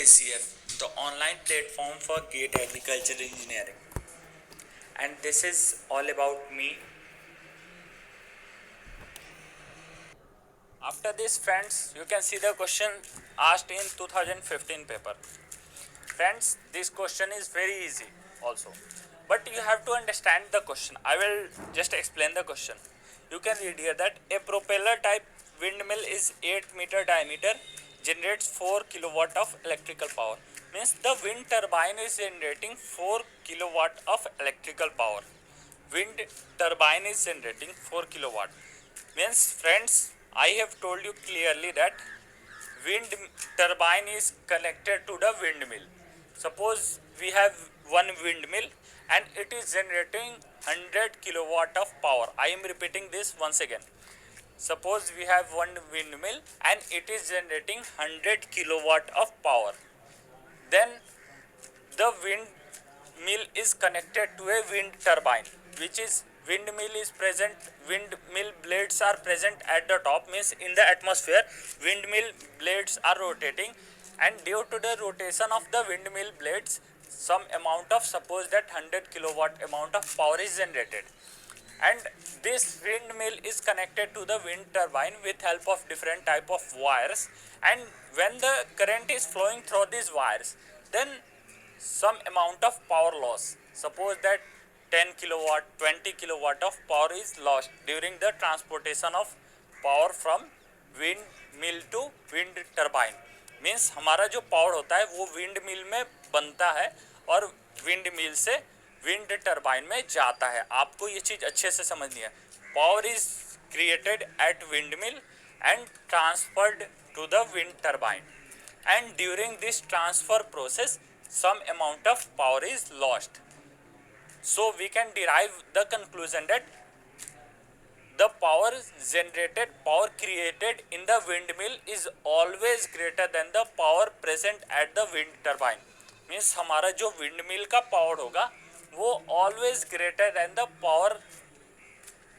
ACF, the online platform for GATE Agriculture Engineering, and this is all about me. After this, friends, you can see the question asked in 2015 paper. Friends, this question is very easy also, but you have to understand the question. I will just explain the question. You can read here that a propeller type windmill is 8-meter diameter, generates 4 kilowatt of electrical power. Means the wind turbine is generating 4 kilowatt of electrical power. Wind turbine is generating 4 kilowatt. Means friends, I have told you clearly that wind turbine is connected to the windmill. Suppose we have one windmill and it is generating 100 kilowatt of power. I am repeating this once again. Suppose we have one windmill and it is generating 100 kilowatt of power. Then the windmill is connected to a wind turbine, which is windmill is present, windmill blades are present at the top, means in the atmosphere windmill blades are rotating, and due to the rotation of the windmill blades some amount of, suppose that 100 kilowatt amount of power is generated, and this windmill is connected to the wind turbine with help of different type of wires, and when the current is flowing through these wires, then some amount of power loss, suppose that 10 kilowatt 20 kilowatt of power is lost during the transportation of power from wind mill to wind turbine. Means हमारा जो power होता है वो wind mill में बनता है और wind mill से विंड टरबाइन में जाता है. आपको ये चीज़ अच्छे से समझनी है. Power is created at wind mill and transferred to the wind turbine, and during this transfer process some amount of power is lost. So we can derive the conclusion that the power generated, power created in the windmill is always greater than the power present at the wind turbine. Means हमारा जो windmill का power होगा वो always greater than the power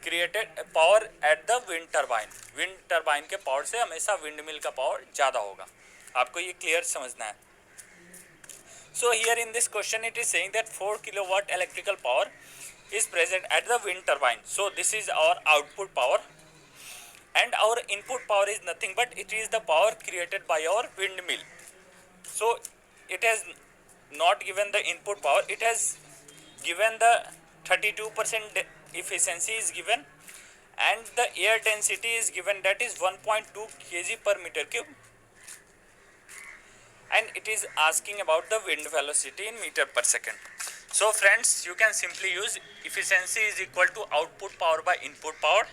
created power at the wind turbine. Wind turbine के power से हमेशा windmill का power ज़्यादा होगा. आपको ये क्लियर समझना है. So here in this question it is saying that 4 kilowatt electrical power is present at the wind turbine. So this is our output power, and our input power is nothing but it is the power created by our windmill. So it has not given the input power, it has given the 32% efficiency is given, and the air density is given, that is 1.2 kg per meter cube, and it is asking about the wind velocity in meter per second. So friends, you can simply use efficiency is equal to output power by input power,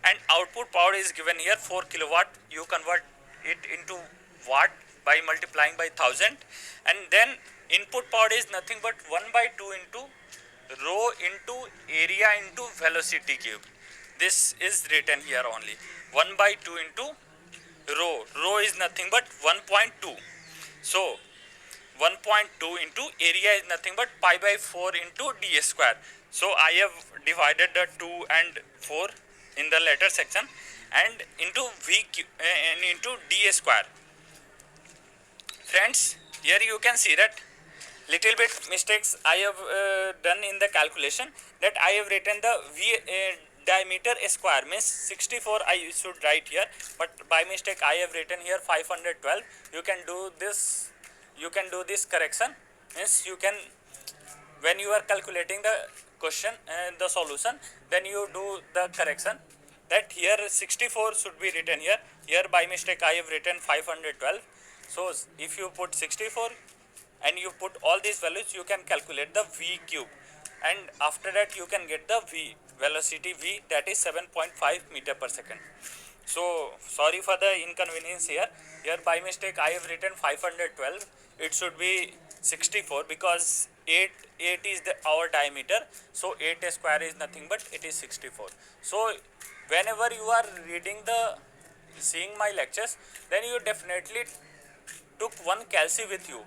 and output power is given here 4 kilowatt. You convert it into watt by multiplying by 1000, and then input power is nothing but 1 by 2 into rho into area into velocity cube. This is written here only 1 by 2 into rho. Rho is nothing but 1.2. So 1.2 into area is nothing but pi by 4 into d square. So I have divided the 2 and 4 in the later section and into and into d square. Friends, here you can see that little bit mistakes I have done in the calculation, that I have written the v diameter square, means 64 I should write here, but by mistake I have written here 512. You can do this correction, means you can, when you are calculating the question the solution, then you do the correction that here 64 should be written here by mistake I have written 512. So if you put 64 and you put all these values, you can calculate the v cube, and after that you can get the v velocity v, that is 7.5 meter per second. So sorry for the inconvenience here by mistake I have written 512. It should be 64 because 8 is our diameter, so 8 square is nothing but it is 64. So whenever you are seeing my lectures, then you definitely took one calci with you,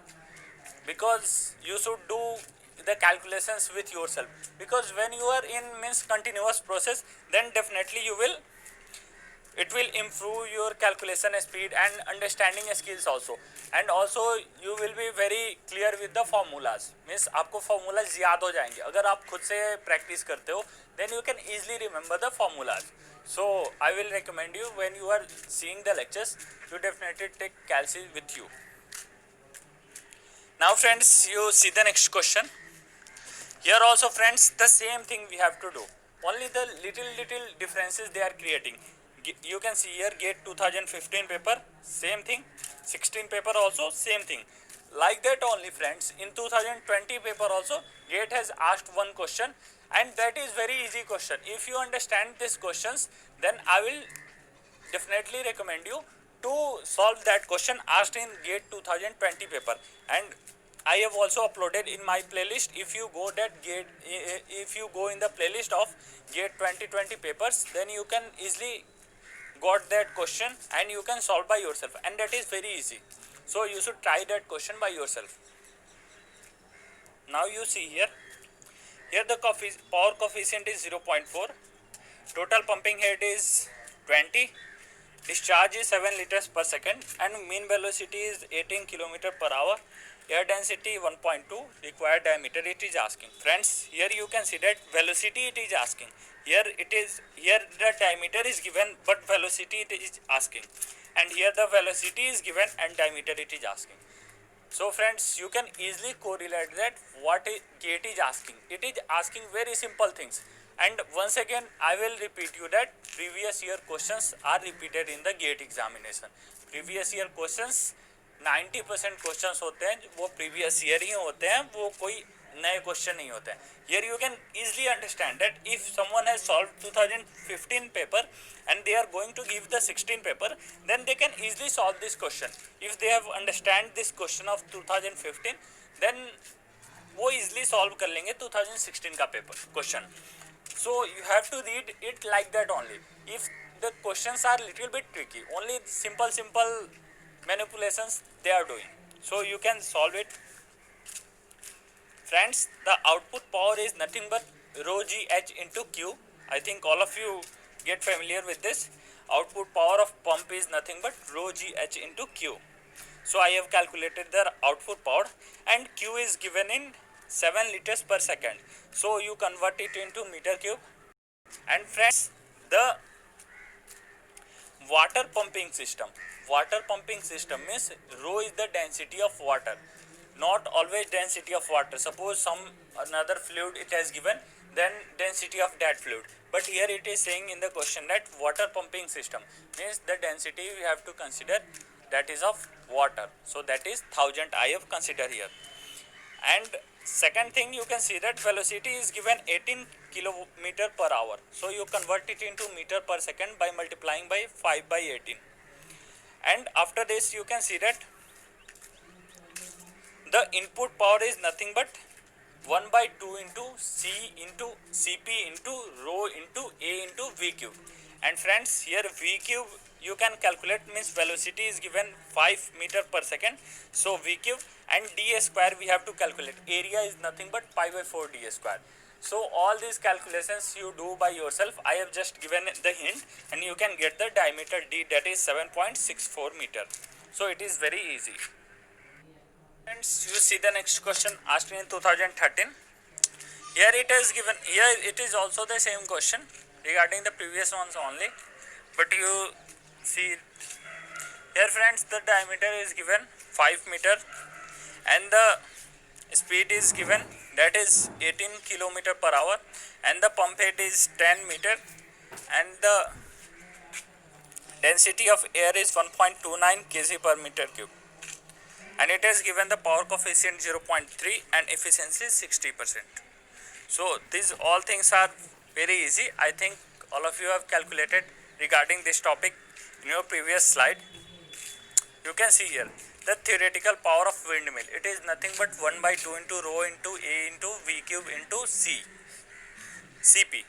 because you should do the calculations with yourself, because when you are in means continuous process, then definitely you will it will improve your calculation speed and understanding skills also, and also you will be very clear with the formulas, means आपको formulas याद हो जाएंगे अगर आप खुद से practice करते हो, then you can easily remember the formulas. So I will recommend you, when you are seeing the lectures, you definitely take calci with you. Now friends, you see the next question. Here also friends, the same thing we have to do, only the little differences they are creating. You can see here GATE 2015 paper, same thing, 16 paper also same thing. Like that only friends, in 2020 paper also GATE has asked one question, and that is very easy question. If you understand these questions, then I will definitely recommend you to solve that question asked in GATE 2020 paper. And I have also uploaded in my playlist. If you go that GATE, if you go in the playlist of GATE 2020 papers, then you can easily got that question and you can solve by yourself, and that is very easy. So you should try that question by yourself. Now you see here, the power coefficient is 0.4, total pumping head is 20, discharge is 7 liters per second, and mean velocity is 18 kilometer per hour. Air density 1.2, required diameter it is asking. Friends, here you can see that velocity it is asking. Here the diameter is given, but velocity it is asking. And here the velocity is given and diameter it is asking. So friends, you can easily correlate that what GATE is asking. It is asking very simple things. And once again, I will repeat you that previous year questions are repeated in the GATE examination. Previous year questions 90% questions होते हैं वो previous year ही होते हैं, वो कोई नए question नहीं होते हैं. Here you can easily understand that if someone has solved 2015 paper and they are going to give the 16 paper, then they can easily solve this question. If they have understand this question of 2015, then वो easily solve कर लेंगे 2016 का paper question. So you have to read it like that only. If the questions are little bit tricky, only simple manipulations they are doing, so you can solve it. Friends, the output power is nothing but rho g h into q. I think all of you get familiar with this. Output power of pump is nothing but rho g h into q. So I have calculated the output power, and q is given in 7 liters per second. So you convert it into meter cube. And friends, the water pumping system means rho is the density of water, not always density of water. Suppose some another fluid it has given, then density of that fluid, but here it is saying in the question that water pumping system means the density we have to consider that is of water, so that is 1000 I have considered here. And second thing, you can see that velocity is given 18 kilometer per hour, so you convert it into meter per second by multiplying by 5 by 18. And after this you can see that the input power is nothing but 1 by 2 into C into Cp into rho into A into V cube. And friends, here V cube you can calculate, means velocity is given 5 meter per second, so V cube, and dA square we have to calculate. Area is nothing but pi by 4 dA square. So all these calculations you do by yourself. I have just given the hint, and you can get the diameter D, that is 7.64 meter. So it is very easy. Friends, you see the next question asked in 2013. Here it is given, here it is also the same question regarding the previous ones only, but you see here friends, the diameter is given 5 meter and the speed is given, that is 18 kilometer per hour, and the pump head is 10 meter, and the density of air is 1.29 kg per meter cube, and it has given the power coefficient 0.3 and efficiency is 60%. So these all things are very easy. I think all of you have calculated regarding this topic in your previous slide. You can see here the theoretical power of windmill. It is nothing but 1 by 2 into rho into A into V cube into Cp.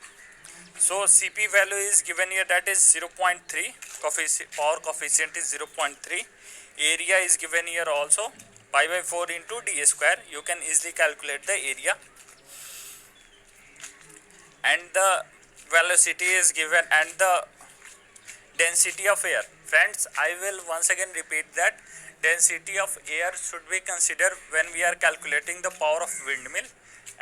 So Cp value is given here, that is 0.3, power coefficient is 0.3. Area is given here also, pi by 4 into dA square. You can easily calculate the area. And the velocity is given, and the density of air. Friends, I will once again repeat that density of air should be considered when we are calculating the power of windmill,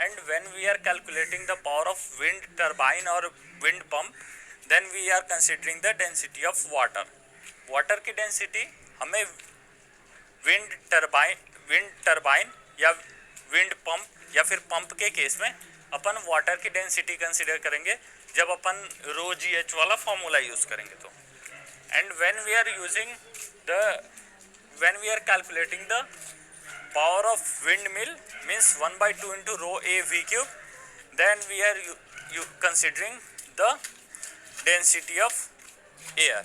and when we are calculating the power of wind turbine or wind pump, then we are considering the density of water. Water की density हमें wind turbine या wind pump या फिर pump के case में अपन water की density consider करेंगे जब अपन रो जी एच वाला फॉर्मूला यूज करेंगे तो. And when we are calculating the power of windmill means 1/2 into rho a v cube, then we are considering the density of air.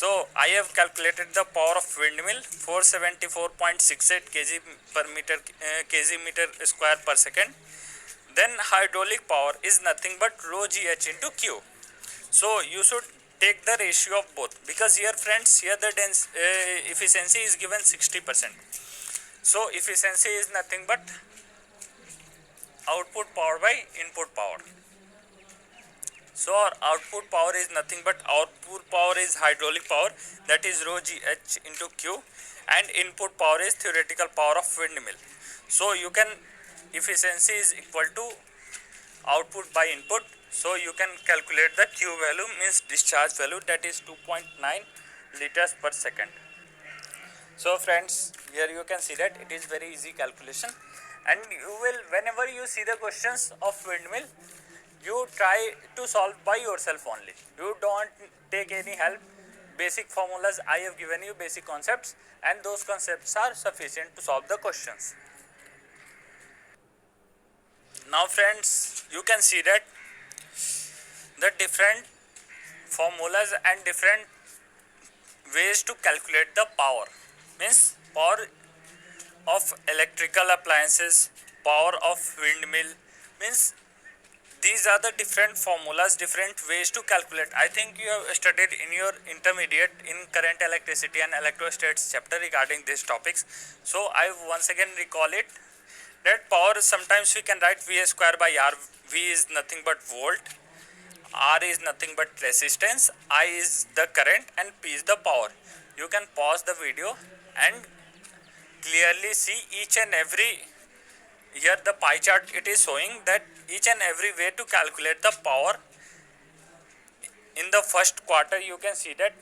So I have calculated the power of windmill 474.68 kg meter square per second. Then hydraulic power is nothing but rho gh into q. So you should take the ratio of both, because here friends, here the efficiency is given 60%. So efficiency is nothing but output power by input power. So our output power is nothing but output power is hydraulic power, that is rho gh into q, and input power is theoretical power of windmill. So you can, efficiency is equal to output by input, so you can calculate the q value, means discharge value, that is 2.9 liters per second. So friends, here you can see that it is very easy calculation, and you will, whenever you see the questions of windmill, you try to solve by yourself only. You don't take any help. Basic formulas I have given you, basic concepts, and those concepts are sufficient to solve the questions. Now friends, you can see that the different formulas and different ways to calculate the power, means power of electrical appliances, power of windmill, means these are the different formulas, different ways to calculate. I think you have studied in your intermediate in current electricity and electrostats chapter regarding these topics. So I once again recall it, that power, sometimes we can write V square by R. V is nothing but volt, R is nothing but resistance, I is the current, and P is the power. You can pause the video and clearly see each and every, here the pie chart it is showing that each and every way to calculate the power. In the first quarter you can see that,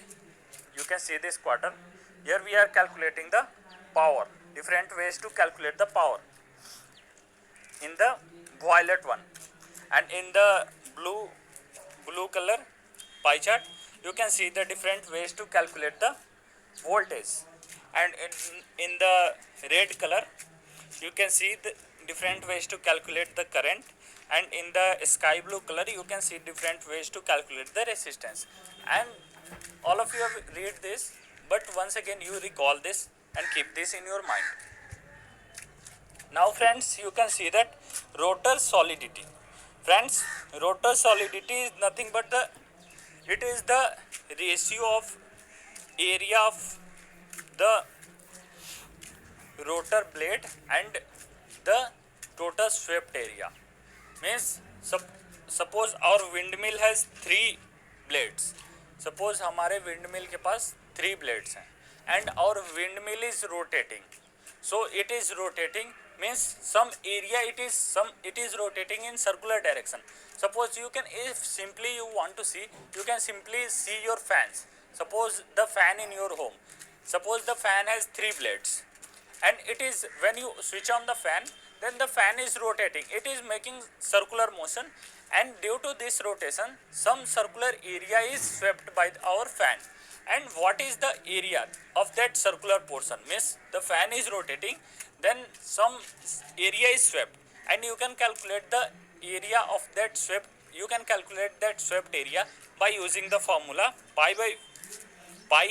you can see this quarter, here we are calculating the power, different ways to calculate the power in the violet one, and in the blue color pie chart you can see the different ways to calculate the voltage, and in the red color you can see the different ways to calculate the current, and in the sky blue color you can see different ways to calculate the resistance. And all of you have read this, but once again you recall this and keep this in your mind. Now friends, you can see that rotor solidity. Friends, rotor solidity is nothing but it is the ratio of area of the rotor blade and the total swept area. Means suppose our windmill has 3 blades. Suppose हमारे windmill के पास 3 blades हैं, and our windmill is rotating. So it is rotating, means some area it is rotating in circular direction. Suppose you can, if simply you want to see, you can simply see your fans. Suppose the fan in your home, suppose the fan has 3 blades, and it is, when you switch on the fan, then the fan is rotating, it is making circular motion, and due to this rotation some circular area is swept by our fan. And what is the area of that circular portion? Means the fan is rotating, then some area is swept, and you can calculate the area of that swept, you can calculate that swept area by using the formula pi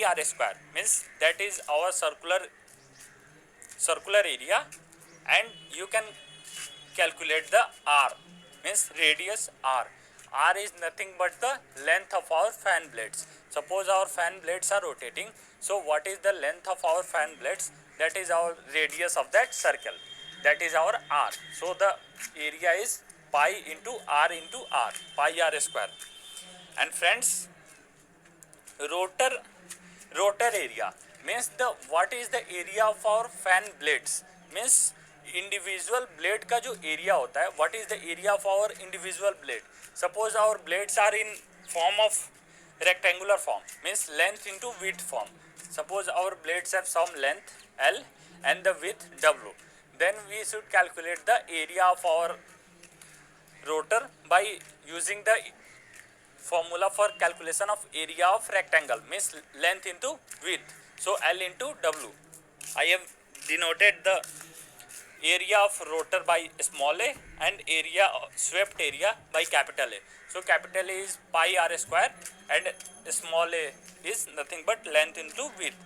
r square, means that is our circular area, and you can calculate the r, means radius r. R is nothing but the length of our fan blades. Suppose our fan blades are rotating, so what is the length of our fan blades? That is our radius of that circle, that is our r. So the area is pi into r, pi r square. And friends, rotor area means the what is the area of our fan blades means individual blade का जो area होता है, what is the area of our individual blade. Suppose our blades are in form of rectangular form means length into width form. Suppose our blades have some length L and the width W, then we should calculate the area of our rotor by using the formula for calculation of area of rectangle means length into width. So L into W. I have denoted the area of rotor by small a and area swept area by capital A. So capital A is pi r square and small a is nothing but length into width.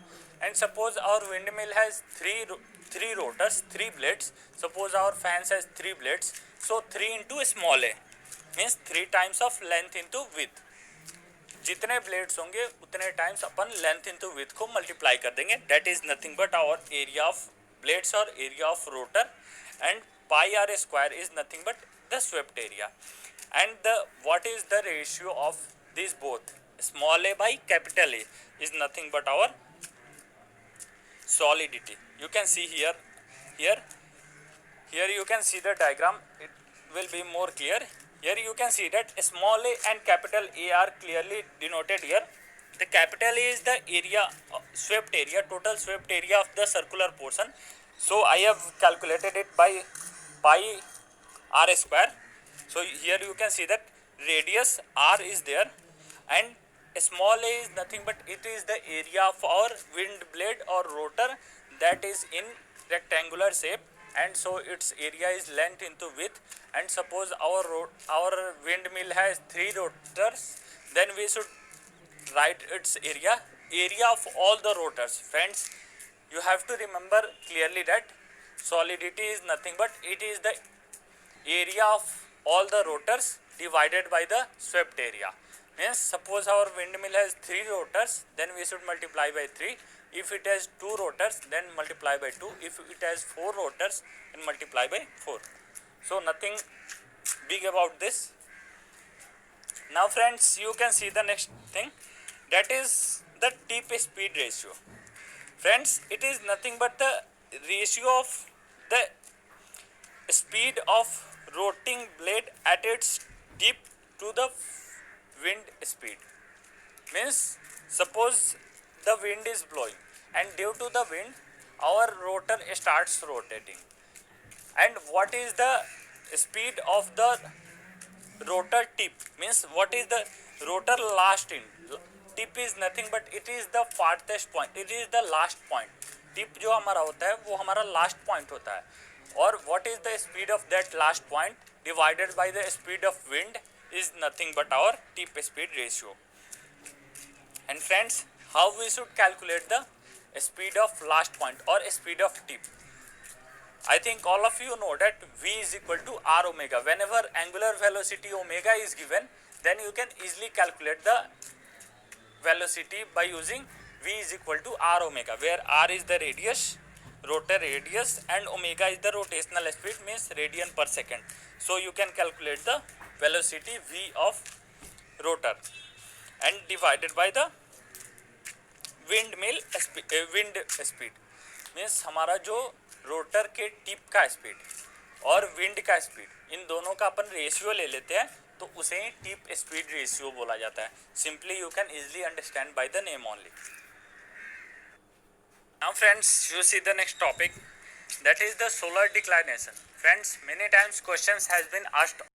And suppose our windmill has three rotors, three blades. Suppose our fans has three blades. So 3 into small a means 3 times of length into width. जितने blades होंगे उतने times अपन length into width को multiply कर देंगे. That is nothing but our area of blades और area of rotor, and pi r square is nothing but the swept area. And the what is the ratio of this both small a by capital A is nothing but our solidity. You can see here you can see the diagram, it will be more clear. Here you can see that small a and capital A are clearly denoted here. The capital A is the area, swept area, total swept area of the circular portion. So I have calculated it by pi r square. So here you can see that radius r is there, and small a is nothing but it is the area of our wind blade or rotor that is in rectangular shape, and so its area is length into width. And suppose our windmill has 3 rotors, then we should write its area of all the rotors. Friends, you have to remember clearly that solidity is nothing but it is the area of all the rotors divided by the swept area. Means suppose our windmill has 3 rotors, then we should multiply by 3. If it has 2 rotors, then multiply by 2. If it has 4 rotors, then multiply by 4. So nothing big about this. Now friends, you can see the next thing, that is the tip speed ratio. Friends, it is nothing but the ratio of the speed of rotating blade at its tip to the wind speed. Means suppose the wind is blowing, and due to the wind our rotor starts rotating, and what is the speed of the rotor tip, means what is the rotor last in. Tip is nothing but it is the farthest point, it is the last point. Tip जो हमारा होता है वो हमारा last point होता है, और what is the speed of that last point divided by the speed of wind is nothing but our tip speed ratio. And friends, how we should calculate the speed of last point or speed of tip? I think all of you know that v is equal to r omega. Whenever angular velocity omega is given, then you can easily calculate the velocity by using v is equal to r omega, where r is the radius, rotor radius, and omega is the rotational speed, means radian per second. So you can calculate the velocity v of rotor and divided by the wind speed, means हमारा जो rotor के tip का speed और wind का speed, इन दोनों का अपन ratio ले लेते हैं तो उसे टिप स्पीड रेशियो बोला जाता है. Simply you can easily understand by the name only. Now friends, you see the next topic, that is the solar declination. Friends, many times questions has been asked